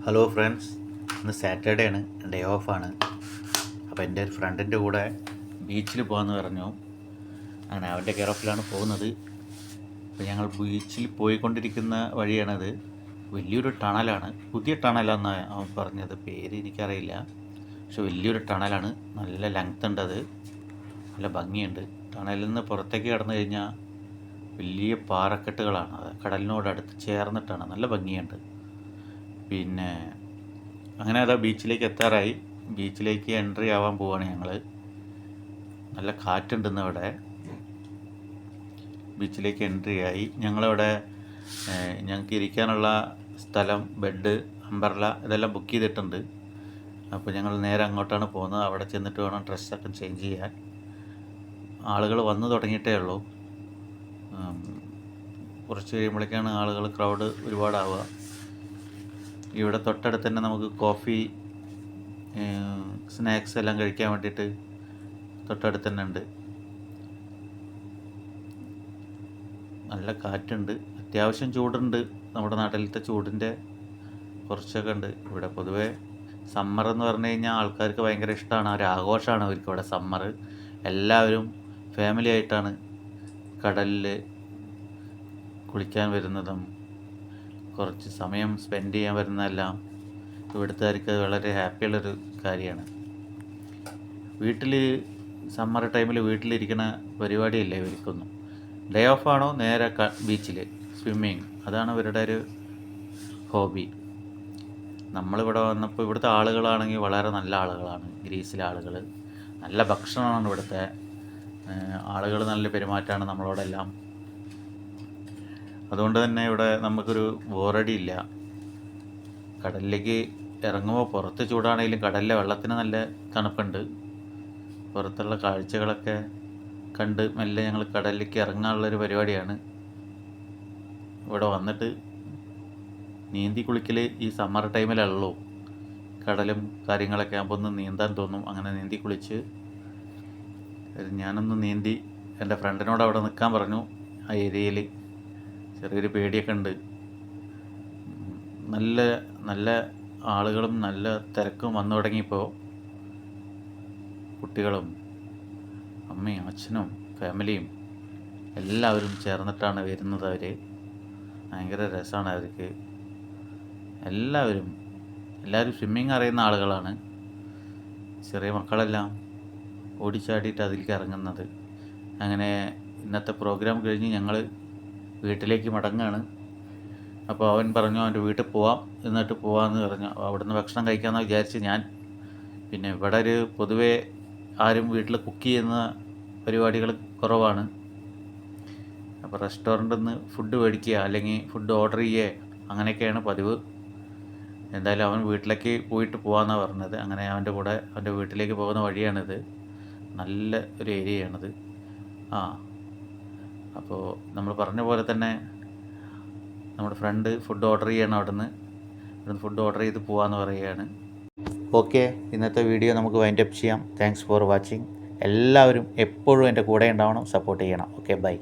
Hello friends, ഇന്ന് Saturday ആണ്, day ഓഫാണ്. അപ്പോൾ എൻ്റെ ഒരു ഫ്രണ്ടിൻ്റെ കൂടെ ബീച്ചിൽ പോകാമെന്ന് പറഞ്ഞു. അങ്ങനെ അവൻ്റെ കെയർ ഓഫിലാണ് പോകുന്നത്. അപ്പോൾ ഞങ്ങൾ ബീച്ചിൽ പോയിക്കൊണ്ടിരിക്കുന്ന വഴിയാണത്. വലിയൊരു ടണലാണ്, പുതിയ ടണലാണെന്ന് അവൻ പറഞ്ഞത്. പേര് എനിക്കറിയില്ല, പക്ഷെ വലിയൊരു ടണലാണ്. നല്ല ലെങ്ത് ഉണ്ട്, അത് നല്ല ഭംഗിയുണ്ട്. ടണലിൽ നിന്ന് പുറത്തേക്ക് കടന്നു കഴിഞ്ഞാൽ വലിയ പാറക്കെട്ടുകളാണ്, അത് കടലിനോടടുത്ത് ചേർന്നിട്ടാണ്. നല്ല ഭംഗിയുണ്ട്. പിന്നെ അങ്ങനെ അതാ ബീച്ചിലേക്ക് എത്താറായി. ബീച്ചിലേക്ക് എൻട്രി ആവാൻ പോവാണ് ഞങ്ങൾ. നല്ല കാറ്റുണ്ടെന്ന് അവിടെ. ബീച്ചിലേക്ക് എൻട്രി ആയി. ഞങ്ങളവിടെ ഞങ്ങൾക്ക് ഇരിക്കാനുള്ള സ്ഥലം, ബെഡ്, അംബ്രല്ല ഇതെല്ലാം ബുക്ക് ചെയ്തിട്ടുണ്ട്. അപ്പോൾ ഞങ്ങൾ നേരെ അങ്ങോട്ടാണ് പോകുന്നത്. അവിടെ ചെന്നിട്ട് വേണം ഡ്രസ്സൊക്കെ ചേഞ്ച് ചെയ്യാൻ. ആളുകൾ വന്നു തുടങ്ങിയിട്ടേ ഉള്ളൂ. കുറച്ച് കഴിയുമ്പോഴേക്കാണ് ആളുകൾ, ക്രൗഡ് ഒരുപാടാവുക. ഇവിടെ തൊട്ടടുത്ത് തന്നെ നമുക്ക് കോഫി, സ്നാക്സ് എല്ലാം കഴിക്കാൻ വേണ്ടിയിട്ട് തൊട്ടടുത്ത് തന്നെ ഉണ്ട്. നല്ല കാറ്റുണ്ട്, അത്യാവശ്യം ചൂടുണ്ട്. നമ്മുടെ നാട്ടിലത്തെ ചൂടിൻ്റെ കുറച്ചൊക്കെ ഉണ്ട് ഇവിടെ. പൊതുവേ സമ്മർ എന്ന് പറഞ്ഞു കഴിഞ്ഞാൽ ആൾക്കാർക്ക് ഭയങ്കര ഇഷ്ടമാണ്, ഒരു ആഘോഷമാണ് അവർക്ക് ഇവിടെ സമ്മർ. എല്ലാവരും ഫാമിലി ആയിട്ടാണ് കടലിൽ കുളിക്കാൻ വരുന്നതും കുറച്ച് സമയം സ്പെൻഡ് ചെയ്യാൻ വരുന്നതെല്ലാം ഇവിടുത്തുകാർക്ക് വളരെ ഹാപ്പിയുള്ളൊരു കാര്യമാണ്. വീട്ടിൽ സമ്മർ ടൈമിൽ വീട്ടിലിരിക്കുന്ന പരിപാടിയില്ല ഇവർക്കൊന്നും. ഡേ ഓഫാണോ നേരെ ബീച്ചിൽ സ്വിമ്മിങ്, അതാണ് ഇവരുടെ ഒരു ഹോബി. നമ്മളിവിടെ വന്നപ്പോൾ ഇവിടുത്തെ ആളുകളാണെങ്കിൽ വളരെ നല്ല ആളുകളാണ്. ഗ്രീസിലെ ആളുകൾ നല്ല ഭക്ഷണമാണ് ഇവിടുത്തെ ആളുകൾ, നല്ല പെരുമാറ്റമാണ് നമ്മളോടെല്ലാം. അതുകൊണ്ട് തന്നെ ഇവിടെ നമുക്കൊരു ബോറടിയില്ല. കടലിലേക്ക് ഇറങ്ങുമ്പോൾ പുറത്ത് ചൂടാണെങ്കിലും കടലിലെ വെള്ളത്തിന് നല്ല തണുപ്പുണ്ട്. പുറത്തുള്ള കാഴ്ചകളൊക്കെ കണ്ട് മെല്ലെ ഞങ്ങൾ കടലിലേക്ക് ഇറങ്ങാനുള്ളൊരു പരിപാടിയാണ്. ഇവിടെ വന്നിട്ട് നീന്തി കുളിക്കൽ ഈ സമ്മർ ടൈമിലുള്ളൂ. കടലും കാര്യങ്ങളൊക്കെ ആകുമ്പോൾ ഒന്ന് നീന്താൻ തോന്നും. അങ്ങനെ നീന്തി കുളിച്ച് ഞാനൊന്ന് നീന്തി. എൻ്റെ ഫ്രണ്ടിനോട് അവിടെ നിൽക്കാൻ പറഞ്ഞു. ആ ഏരിയയിൽ ചെറിയൊരു പേടിയൊക്കെ ഉണ്ട്. നല്ല നല്ല ആളുകളും നല്ല തിരക്കും വന്നു തുടങ്ങിയപ്പോൾ. കുട്ടികളും അമ്മയും അച്ഛനും ഫാമിലിയും എല്ലാവരും ചേർന്നിട്ടാണ് വരുന്നത്. അവർ ഭയങ്കര രസമാണ് അവർക്ക്. എല്ലാവരും സ്വിമ്മിങ് അറിയുന്ന ആളുകളാണ്. ചെറിയ മക്കളെല്ലാം ഓടിച്ചാടിയിട്ട് അതിലേക്ക് ഇറങ്ങുന്നത്. അങ്ങനെ ഇന്നത്തെ പ്രോഗ്രാം കഴിഞ്ഞ് ഞങ്ങൾ വീട്ടിലേക്ക് മടങ്ങുകയാണ്. അപ്പോൾ അവൻ പറഞ്ഞു അവൻ്റെ വീട്ടിൽ പോവാം, എന്നിട്ട് പോവാമെന്ന് പറഞ്ഞു. അവിടുന്ന് ഭക്ഷണം കഴിക്കാമെന്ന് വിചാരിച്ച് ഞാൻ. പിന്നെ ഇവിടെ ഒരു പൊതുവേ ആരും വീട്ടിൽ കുക്ക് ചെയ്യുന്ന പരിപാടികൾ കുറവാണ്. അപ്പോൾ റെസ്റ്റോറൻറ്റിൽ നിന്ന് ഫുഡ് മേടിക്കുക അല്ലെങ്കിൽ ഫുഡ് ഓർഡർ ചെയ്യുക, അങ്ങനെയൊക്കെയാണ് പതിവ്. എന്തായാലും അവൻ വീട്ടിലേക്ക് പോയിട്ട് പോകാമെന്നാണ് പറഞ്ഞത്. അങ്ങനെ അവൻ്റെ കൂടെ അവൻ്റെ വീട്ടിലേക്ക് പോകുന്ന വഴിയാണിത്. നല്ല ഒരു ഏരിയയാണിത്. അപ്പോൾ നമ്മൾ പറഞ്ഞ പോലെ തന്നെ നമ്മുടെ ഫ്രണ്ട് ഫുഡ് ഓർഡർ ചെയ്യണം. ഇവിടുന്ന് ഫുഡ് ഓർഡർ ചെയ്ത് പോകാമെന്ന് പറയുകയാണ്. ഓക്കെ, ഇന്നത്തെ വീഡിയോ നമുക്ക് വൈൻഡ് അപ്പ് ചെയ്യാം. Thanks for watching. എല്ലാവരും എപ്പോഴും എൻ്റെ കൂടെ ഉണ്ടാവണം, സപ്പോർട്ട് ചെയ്യണം. Okay, by.